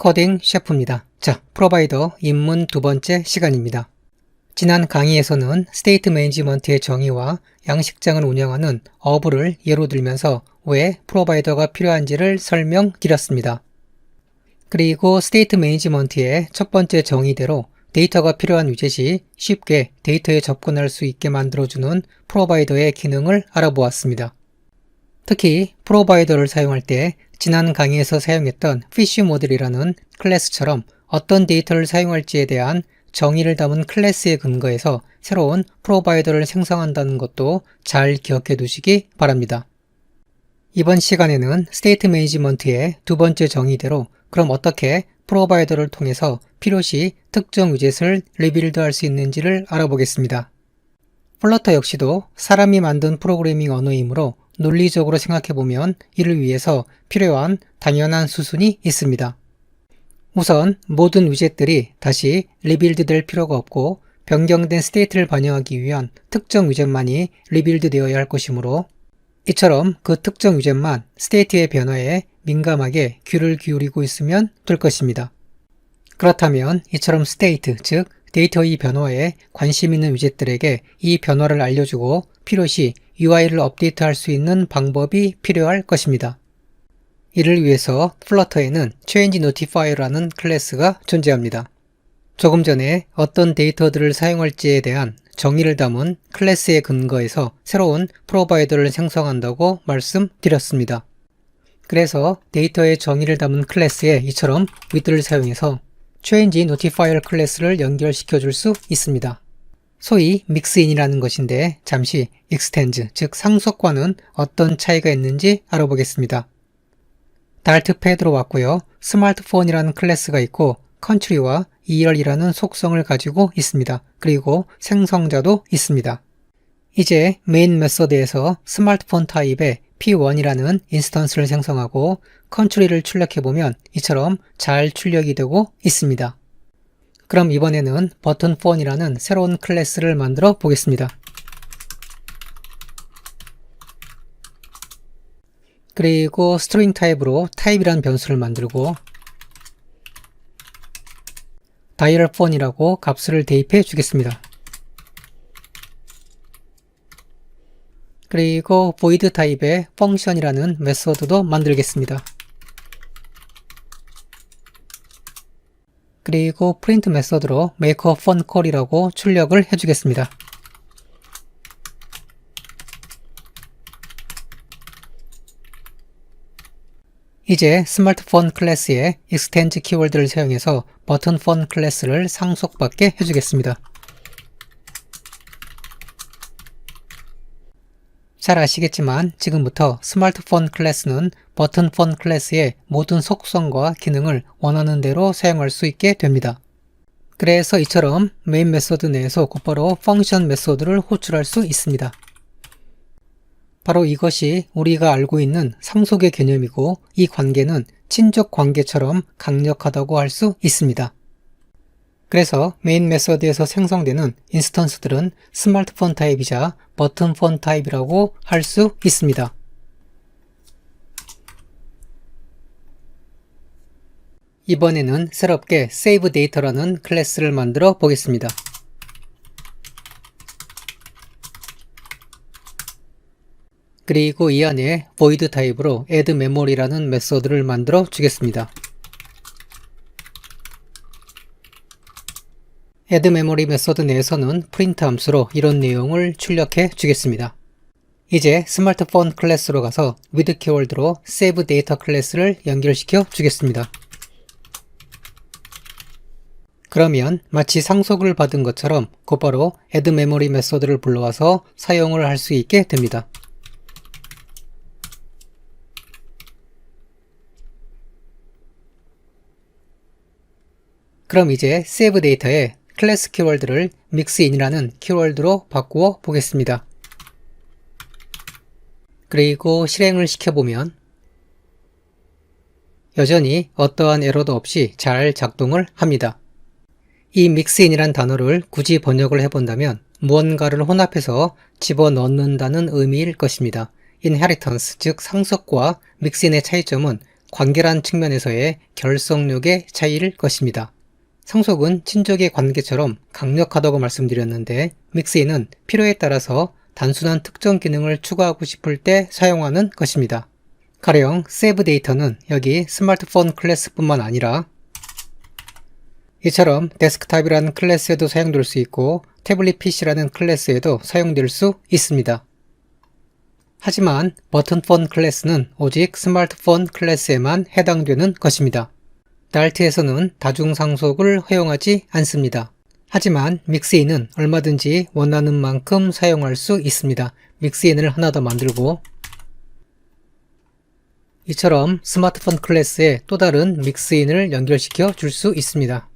코딩 셰프입니다. 자, 프로바이더 입문 두 번째 시간입니다. 지난 강의에서는 스테이트 매니지먼트의 정의와 양식장을 운영하는 어부를 예로 들면서 왜 프로바이더가 필요한지를 설명드렸습니다. 그리고 스테이트 매니지먼트의 첫 번째 정의대로 데이터가 필요한 위젯이 쉽게 데이터에 접근할 수 있게 만들어주는 프로바이더의 기능을 알아보았습니다. 특히 프로바이더를 사용할 때 지난 강의에서 사용했던 피쉬 모델이라는 클래스처럼 어떤 데이터를 사용할지에 대한 정의를 담은 클래스에 근거해서 새로운 프로바이더를 생성한다는 것도 잘 기억해 두시기 바랍니다. 이번 시간에는 스테이트 매니지먼트의 두 번째 정의대로 그럼 어떻게 프로바이더를 통해서 필요시 특정 위젯을 리빌드할 수 있는지를 알아보겠습니다. 플러터 역시도 사람이 만든 프로그래밍 언어이므로 논리적으로 생각해보면 이를 위해서 필요한 당연한 수순이 있습니다. 우선 모든 위젯들이 다시 리빌드 될 필요가 없고 변경된 스테이트를 반영하기 위한 특정 위젯만이 리빌드 되어야 할 것이므로 이처럼 그 특정 위젯만 스테이트의 변화에 민감하게 귀를 기울이고 있으면 될 것입니다. 그렇다면 이처럼 스테이트, 즉 데이터의 변화에 관심 있는 위젯들에게 이 변화를 알려주고 필요시 UI를 업데이트할 수 있는 방법이 필요할 것입니다. 이를 위해서 플러터에는 change notifier라는 클래스가 존재합니다. 조금 전에 어떤 데이터들을 사용할지에 대한 정의를 담은 클래스에 근거해서 새로운 프로바이더를 생성한다고 말씀드렸습니다. 그래서 데이터의 정의를 담은 클래스에 이처럼 with를 사용해서 change notifier 클래스를 연결시켜 줄 수 있습니다. 소위 믹스인이라는 것인데 잠시 extends, 즉 상속과는 어떤 차이가 있는지 알아보겠습니다. 달트패드로 왔고요. 스마트폰이라는 클래스가 있고 country와 2열이라는 속성을 가지고 있습니다. 그리고 생성자도 있습니다. 이제 메인 메서드에서 스마트폰 타입의 p1이라는 인스턴스를 생성하고 country를 출력해보면 이처럼 잘 출력이 되고 있습니다. 그럼 이번에는 버튼폰이라는 새로운 클래스를 만들어 보겠습니다. 그리고 스트링 타입으로 타입이란 변수를 만들고 다이얼폰이라고 값을 대입해 주겠습니다. 그리고 void 타입의 function이라는 메소드도 만들겠습니다. 그리고 print 메소드로 make a phone call이라고 출력을 해주겠습니다. 이제 스마트폰 클래스에 extend 키워드를 사용해서 버튼폰 클래스를 상속받게 해주겠습니다. 잘 아시겠지만 지금부터 스마트폰 클래스는 버튼폰 클래스의 모든 속성과 기능을 원하는 대로 사용할 수 있게 됩니다. 그래서 이처럼 메인 메소드 내에서 곧바로 펑션 메소드를 호출할 수 있습니다. 바로 이것이 우리가 알고 있는 상속의 개념이고 이 관계는 친족 관계처럼 강력하다고 할 수 있습니다. 그래서 메인 메서드에서 생성되는 인스턴스들은 스마트폰 타입이자 버튼폰 타입이라고 할 수 있습니다. 이번에는 새롭게 save data라는 클래스를 만들어 보겠습니다. 그리고 이 안에 void 타입으로 add memory라는 메소드를 만들어 주겠습니다. add memory 메소드 내에서는 print 함수로 이런 내용을 출력해 주겠습니다. 이제 스마트폰 클래스로 가서 with 키워드로 save data 클래스를 연결시켜 주겠습니다. 그러면 마치 상속을 받은 것처럼 곧바로 add memory 메소드를 불러와서 사용을 할 수 있게 됩니다. 그럼 이제 save data에 클래스 키워드를 mixin이라는 키워드로 바꾸어 보겠습니다. 그리고 실행을 시켜보면 여전히 어떠한 에러도 없이 잘 작동을 합니다. 이 mixin이란 단어를 굳이 번역을 해본다면 무언가를 혼합해서 집어넣는다는 의미일 것입니다. inheritance, 즉 상속과 mixin의 차이점은 관계란 측면에서의 결속력의 차이일 것입니다. 상속은 친족의 관계처럼 강력하다고 말씀드렸는데 믹스인은 필요에 따라서 단순한 특정 기능을 추가하고 싶을 때 사용하는 것입니다. 가령 세이브 데이터는 여기 스마트폰 클래스뿐만 아니라 이처럼 데스크탑이라는 클래스에도 사용될 수 있고 태블릿 PC라는 클래스에도 사용될 수 있습니다. 하지만 버튼폰 클래스는 오직 스마트폰 클래스에만 해당되는 것입니다. 달트에서는 다중상속을 허용하지 않습니다. 하지만 믹스인은 얼마든지 원하는 만큼 사용할 수 있습니다. 믹스인을 하나 더 만들고 이처럼 스마트폰 클래스에 또 다른 믹스인을 연결시켜 줄 수 있습니다.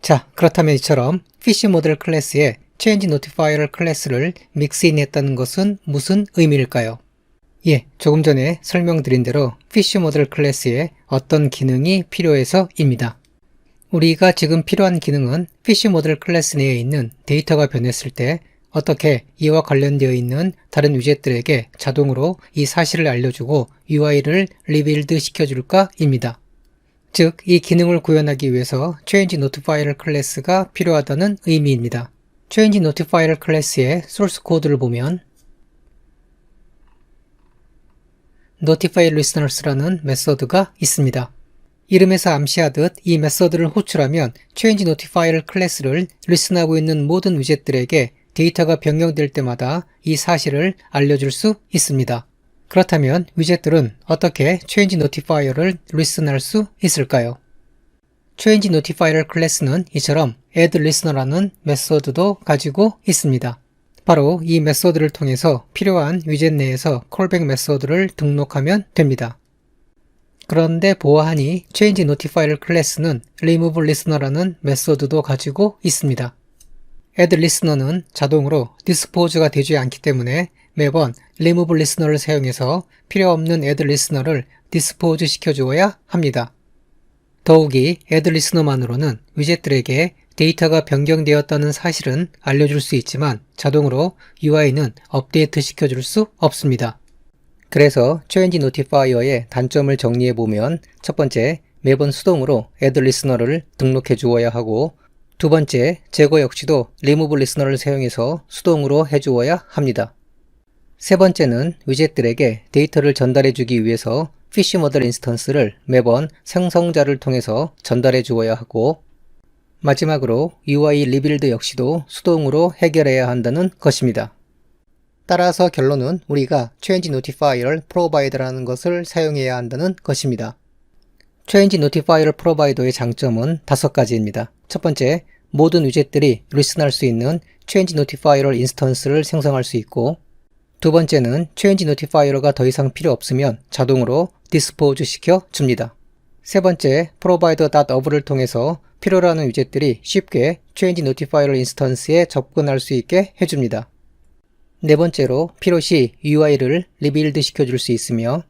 자, 그렇다면 이처럼 PC 모델 클래스에 Change Notifier를 클래스를 믹스인 했다는 것은 무슨 의미일까요? 예, 조금 전에 설명드린 대로 PC 모델 클래스에 어떤 기능이 필요해서입니다. 우리가 지금 필요한 기능은 PC 모델 클래스 내에 있는 데이터가 변했을 때 어떻게 이와 관련되어 있는 다른 위젯들에게 자동으로 이 사실을 알려주고 UI를 리빌드 시켜줄까입니다. 즉, 이 기능을 구현하기 위해서 Change Notifier를 클래스가 필요하다는 의미입니다. Change Notifier를 클래스의 소스 코드를 보면 Notify Listeners라는 메서드가 있습니다. 이름에서 암시하듯 이 메서드를 호출하면 Change Notifier를 클래스를 리슨하고 있는 모든 위젯들에게 데이터가 변경될 때마다 이 사실을 알려줄 수 있습니다. 그렇다면 위젯들은 어떻게 Change Notifier를 리슨할 수 있을까요? Change Notifier를 클래스는 이처럼 Add Listener라는 메서드도 가지고 있습니다. 바로 이 메서드를 통해서 필요한 위젯 내에서 콜백 메서드를 등록하면 됩니다. 그런데 보아하니 Change Notifier를 클래스는 Remove Listener라는 메서드도 가지고 있습니다. Add Listener는 자동으로 dispose가 되지 않기 때문에 매번 Remove Listener를 사용해서 필요없는 Add Listener를 dispose 시켜주어야 합니다. 더욱이 Add Listener만으로는 위젯들에게 데이터가 변경되었다는 사실은 알려줄 수 있지만 자동으로 UI는 업데이트 시켜줄 수 없습니다. 그래서 Change Notifier의 단점을 정리해보면 첫 번째, 매번 수동으로 Add Listener를 등록해 주어야 하고 두 번째, 제거 역시도 Remove Listener를 사용해서 수동으로 해주어야 합니다. 세 번째는 위젯들에게 데이터를 전달해주기 위해서 PC 모델 인스턴스를 매번 생성자를 통해서 전달해 주어야 하고 마지막으로 UI 리빌드 역시도 수동으로 해결해야 한다는 것입니다. 따라서 결론은 우리가 Change Notifier를 Provider라는 것을 사용해야 한다는 것입니다. Change Notifier를 Provider의 장점은 5가지입니다. 첫 번째, 모든 위젯들이 리슨할 수 있는 Change Notifier를 인스턴스를 생성할 수 있고 두 번째는 Change Notifier가 더 이상 필요 없으면 자동으로 디스포즈 시켜 줍니다. 세 번째, provider.of를 통해서 필요로 하는 위젯들이 쉽게 Change Notifier를 인스턴스에 접근할 수 있게 해줍니다. 네 번째로 필요시 UI를 리빌드 시켜줄 수 있으며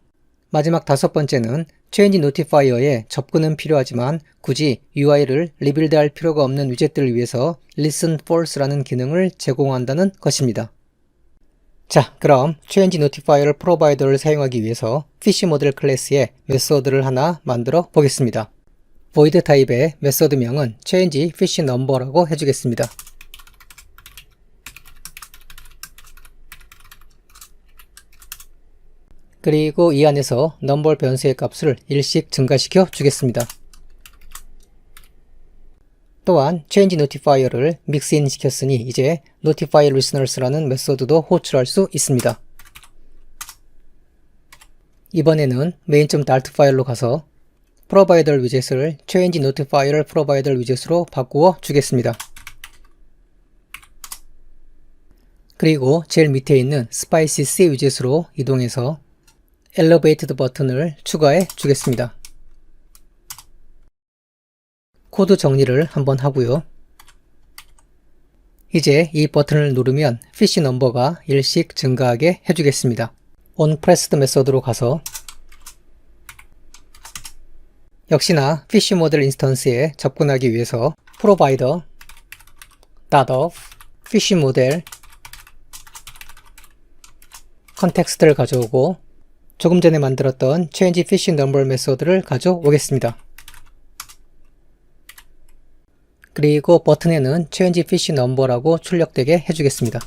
마지막 다섯 번째는 Change Notifier에 접근은 필요하지만 굳이 UI를 리빌드할 필요가 없는 위젯들을 위해서 Listen False라는 기능을 제공한다는 것입니다. 자, 그럼 Change Notifier를 Provider를 사용하기 위해서 PC 모델 클래스에 메서드를 하나 만들어 보겠습니다. void 타입의 메서드명은 change fish number라고 해주겠습니다. 그리고 이 안에서 number 변수의 값을 1씩 증가시켜 주겠습니다. 또한 change notifier를 mixin 시켰으니 이제 notify listeners라는 메서드도 호출할 수 있습니다. 이번에는 main.dart 파일로 가서 provider 위젯을 change notifier를 provider 위젯으로 바꾸어 주겠습니다. 그리고 제일 밑에 있는 spicy C 위젯으로 이동해서 elevated 버튼을 추가해 주겠습니다. 코드 정리를 한번 하고요. 이제 이 버튼을 누르면 fish 넘버가 1씩 증가하게 해주겠습니다. onPressed 메서드로 가서 역시나 fish 모델 인스턴스에 접근하기 위해서 provider of fish 모델 컨텍스트를 가져오고 조금 전에 만들었던 change fish number 메소드를 가져오겠습니다. 그리고 버튼에는 change fish number라고 출력되게 해주겠습니다.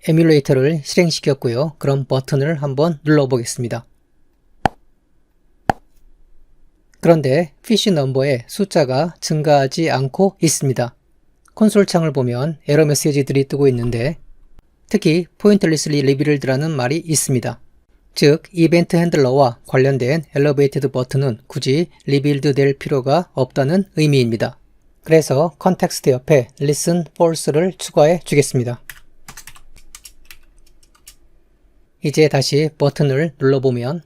에뮬레이터를 실행시켰고요. 그럼 버튼을 한번 눌러보겠습니다. 그런데 fish number의 숫자가 증가하지 않고 있습니다. 콘솔 창을 보면 에러 메시지들이 뜨고 있는데 특히 pointlessly rebuild라는 말이 있습니다. 즉, 이벤트 핸들러와 관련된 엘리베이티드 버튼은 굳이 리빌드 될 필요가 없다는 의미입니다. 그래서 컨텍스트 옆에 listen false를 추가해 주겠습니다. 이제 다시 버튼을 눌러보면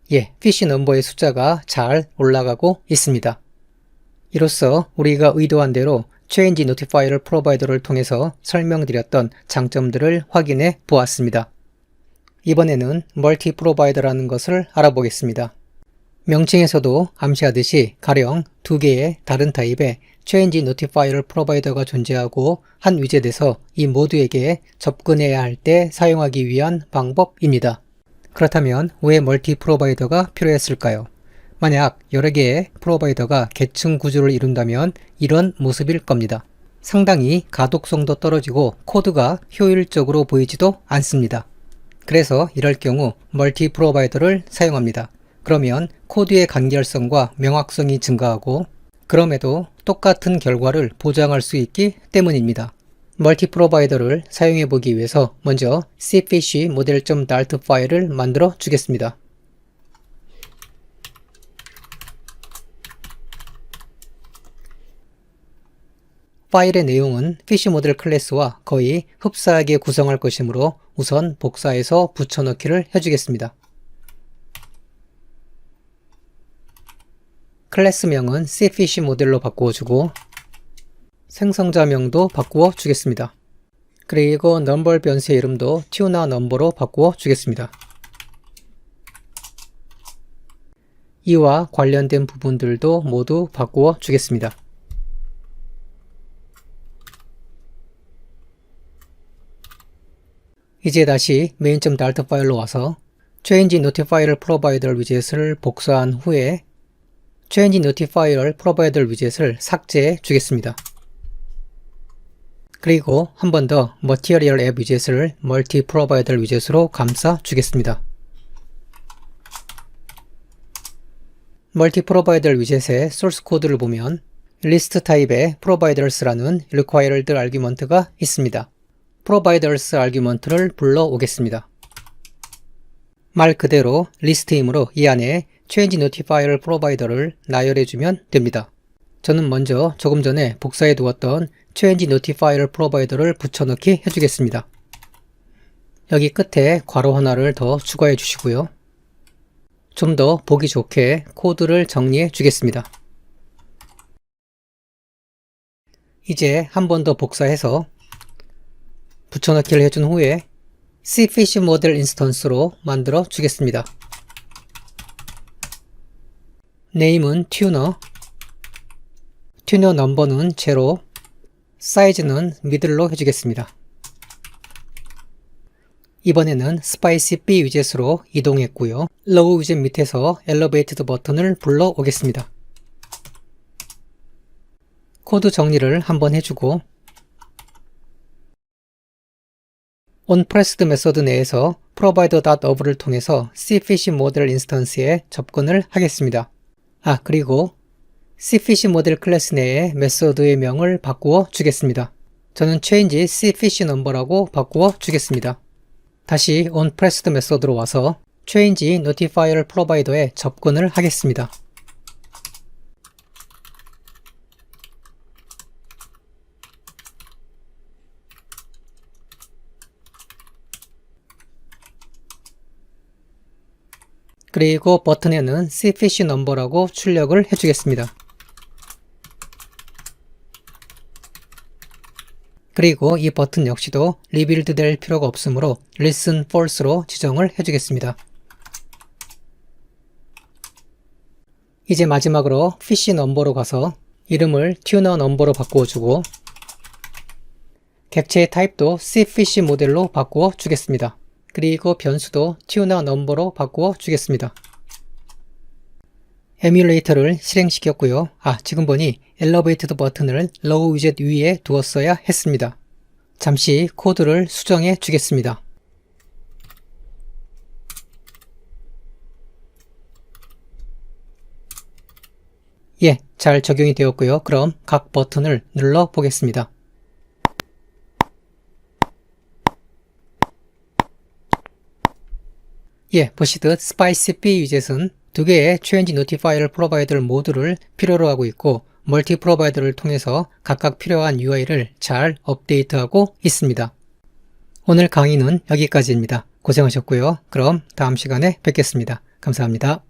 fish 넘버의 숫자가 잘 올라가고 있습니다. 이로써 우리가 의도한 대로 change notifier를 프로바이더를 통해서 설명드렸던 장점들을 확인해 보았습니다. 이번에는 멀티 프로바이더라는 것을 알아보겠습니다. 명칭에서도 암시하듯이 가령 두 개의 다른 타입의 change notifier를 프로바이더가 존재하고 한 위젯에서 이 모두에게 접근해야 할 때 사용하기 위한 방법입니다. 그렇다면 왜 멀티 프로바이더가 필요했을까요? 만약 여러 개의 프로바이더가 계층 구조를 이룬다면 이런 모습일 겁니다. 상당히 가독성도 떨어지고 코드가 효율적으로 보이지도 않습니다. 그래서 이럴 경우 멀티 프로바이더를 사용합니다. 그러면 코드의 간결성과 명확성이 증가하고 그럼에도 똑같은 결과를 보장할 수 있기 때문입니다. 멀티 프로바이더를 사용해 보기 위해서 먼저 cfish model.dart 파일을 만들어 주겠습니다. 파일의 내용은 fish 모델 클래스와 거의 흡사하게 구성할 것이므로 우선 복사해서 붙여넣기를 해주겠습니다. 클래스명은 cfish 모델로 바꾸어주고 생성자명도 바꾸어 주겠습니다. 그리고 넘버 변수의 이름도 tuna 넘버로 바꾸어 주겠습니다. 이와 관련된 부분들도 모두 바꾸어 주겠습니다. 이제 다시 main.dart 파일로 와서 change notifier를 프로바이더 위젯을 복사한 후에 change notifier를 프로바이더 위젯을 삭제해 주겠습니다. 그리고 한 번 더 material app 위젯을 멀티 프로바이더 위젯으로 감싸 주겠습니다. 멀티 프로바이더 위젯의 소스 코드를 보면 list 타입의 providers라는 required argument가 있습니다. providers argument를 불러오겠습니다. 말 그대로 리스트이므로 이 안에 change notifier를 프로바이더를 나열해주면 됩니다. 저는 먼저 조금 전에 복사해 두었던 change notifier를 프로바이더를 붙여넣기 해주겠습니다. 여기 끝에 괄호 하나를 더 추가해 주시고요. 좀 더 보기 좋게 코드를 정리해 주겠습니다. 이제 한 번 더 복사해서 붙여넣기를 해준 후에 cfish 모델 인스턴스로 만들어 주겠습니다. 네임은 tuner, tuner 넘버는 제로, 사이즈는 미들로 해주겠습니다. 이번에는 spicy b 위젯으로 이동했고요. low 위젯 밑에서 elevated 버튼을 불러오겠습니다. 코드 정리를 한번 해주고 onPressed 메소드 내에서 provider.of를 통해서 cfish 모델 인스턴스에 접근을 하겠습니다. 그리고 cfish 모델 클래스 내에 메소드의 명을 바꾸어 주겠습니다. 저는 change cfish number라고 바꾸어 주겠습니다. 다시 onPressed 메소드로 와서 change notifier를 프로바이더에 접근을 하겠습니다. 그리고 버튼에는 cfish number라고 출력을 해주겠습니다. 그리고 이 버튼 역시도 리빌드 될 필요가 없으므로 listen false로 지정을 해주겠습니다. 이제 마지막으로 fish number로 가서 이름을 tuner number로 바꾸어주고 객체의 타입도 cfish 모델로 바꾸어 주겠습니다. 그리고 변수도 tuner number로 바꾸어 주겠습니다. 에뮬레이터를 실행시켰고요. 지금 보니 엘리베이터 버튼을 로우 위젯 위에 두었어야 했습니다. 잠시 코드를 수정해 주겠습니다. 예, 잘 적용이 되었고요. 그럼 각 버튼을 눌러 보겠습니다. 예, 보시듯 SpiceP 위젯은 두 개의 Change Notify Provider 모두를 필요로 하고 있고 멀티 프로바이더를 통해서 각각 필요한 UI를 잘 업데이트하고 있습니다. 오늘 강의는 여기까지입니다. 고생하셨고요. 그럼 다음 시간에 뵙겠습니다. 감사합니다.